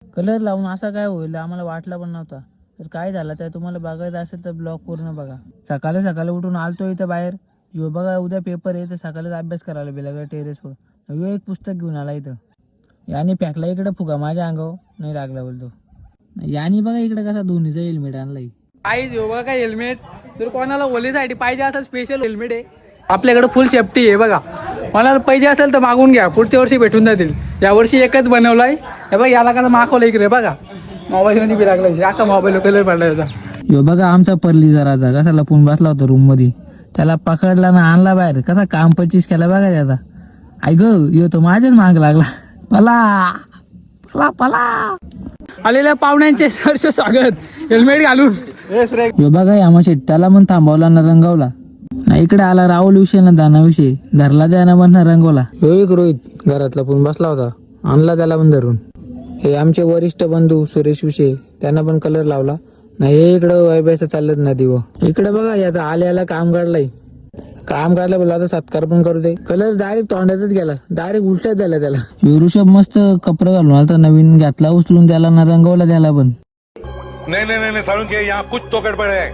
Colour लावून असा काय होईल आम्हाला वाटला पण नव्हता. तर काय झालं ते तुम्हाला बघायचं असेल तर ब्लॉग पूर्ण बघा. सकाळी सकाळी उठून आलतो इथं बाहेर. जो बघा उद्या पेपर आहे तर सकाळीच अभ्यास करायला बेलागला टेरेसवर. यो एक पुस्तक घेऊन आला इथं. याने फेकला इकडे फुगा माझ्या अंगावर नाही लागला बोलतो. याने बघा इकडे कसा दोन्हीचा हेल्मेट आणलाय. पाहिजे हो बघा हेल्मेट. जर कोणाला ओलीसाठी पाहिजे असेल स्पेशल हेल्मेट आहे आपल्याकडे. फुल सेफ्टी आहे बघा. कोणाला पाहिजे असेल तर मागून घ्या, पुढच्या वर्षी भेटून जातील. यावर्षी एकच बनवलाय हे बघा. याला का मागवलं इकडे बघा. मोबाईल मध्ये बी लागलाय. आता मोबाईल कलर पडला होता. यो बघा आमचा परली जरा कसा लपून बसला होता रूम मध्ये. त्याला पकडला ना आणला बाहेर. कसा काम 25 केला बघा त्याचा. आई ग यो तो माझ्याच माग लागला. पला पला पला. आलेल्या पाहुण्यांचे सहर्ष स्वागत हेल्मेट घालून. यो बघा यामा शेट त्याला पण थांबवला ना रंगवला ना. इकडे आला राहुल विषय ना दाना विषय. धरला त्यानं पण ना रंगवला. ह्यो एक रोहित घरात लपून बसला होता. आणला त्याला पण धरून. हे आमचे वरिष्ठ बंधू सुरेश विषय त्यांना पण कलर लावला ना. हे इकडं वैभ्याचं चालत नदी व इकडे बघा याचा आल्याला काम काढलंय. काम काढलं बोला आता सत्कार पण करू दे. कलर डायरेक्ट तोंडातच गेला. डायरेक्ट उलटाच झाला त्याला. ऋषभ मस्त कपडे घालून आला नवीन घेतला उचलून त्याला ना रंगवला त्याला पण. नहीं साळुंके के यहाँ कुछ तो गड़बड़ है.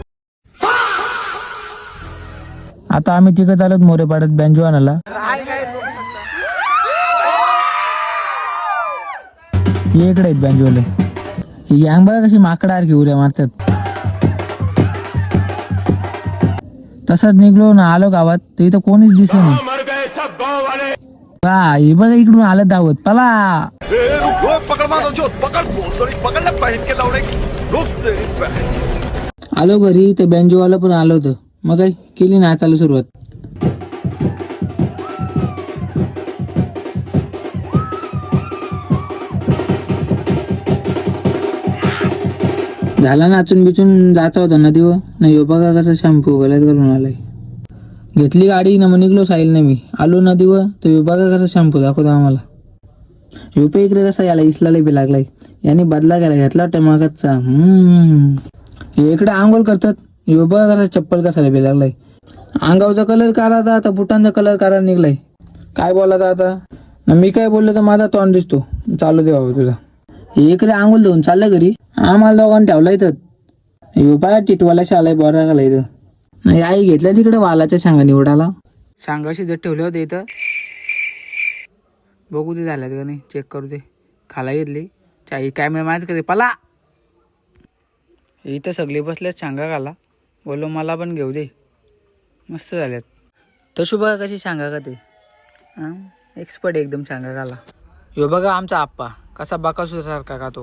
आता आम्ही तिघं चालत मोरे पाडत बँजो आणायला. हे इकडे आहेत बँजोले. ही गँग बघा कशी माकडासारखी उड्या मारतात. तसंच निघलो ना आलो गावात तर इथं कोणीच दिसे नाही. हे बघा इकडून आलं धावत पला. आलो घरी तर बँजोवाला पण आलो होतं. मग काय केली नाचायला सुरुवात. झाला नाचून बिचून जायचा होता नदीवर नाही. बघा कसा शॅम्पू गल्यात करून आलाय. घेतली गाडी ना मग निघलो साहिल मी. आलो नदीवर तर बघा कसा शॅम्पू दाखवतो आम्हाला. पे इकडे कसा याला इसलाला बी लागलाय. याने बदला गेला घेतला टमाकाचा. हे इकडे आंघोळ करतात. यो बघा कसा चप्पल कसाला बी लागलाय. अंगावचा कलर काढायचा आता बुटांचा कलर काढायला निघलाय. काय बोलायचा आता ना. मी काय बोललो तर माझा तोंड दिसतो. चालू दे बाबा तुझा. इकडे आंघोळ देऊन चाललं घरी. आम्हाला दोघांना ठेवला इथं. पाय टिटवाला शालाय बरा घाला इथं. नाही आई घेतल्या तिकडे वालाच्या शांगा निवडाला. शांगाशी जर ठेवले होते इथं. बघू दे झाल्यात का नाही चेक करू दे. खाला घेतली चाई कॅमेरा माहित करे पला. इथं सगळे बसल्यात शांगा घाला. बोलो मला पण घेऊ दे. मस्त झाल्यात. तशी बघा कशी शांगा का ते. एक्सपर्ट एकदम शांगा घाला. ह्यो बघा आमचा आप्पा कसा बकासूर सारखा का तो.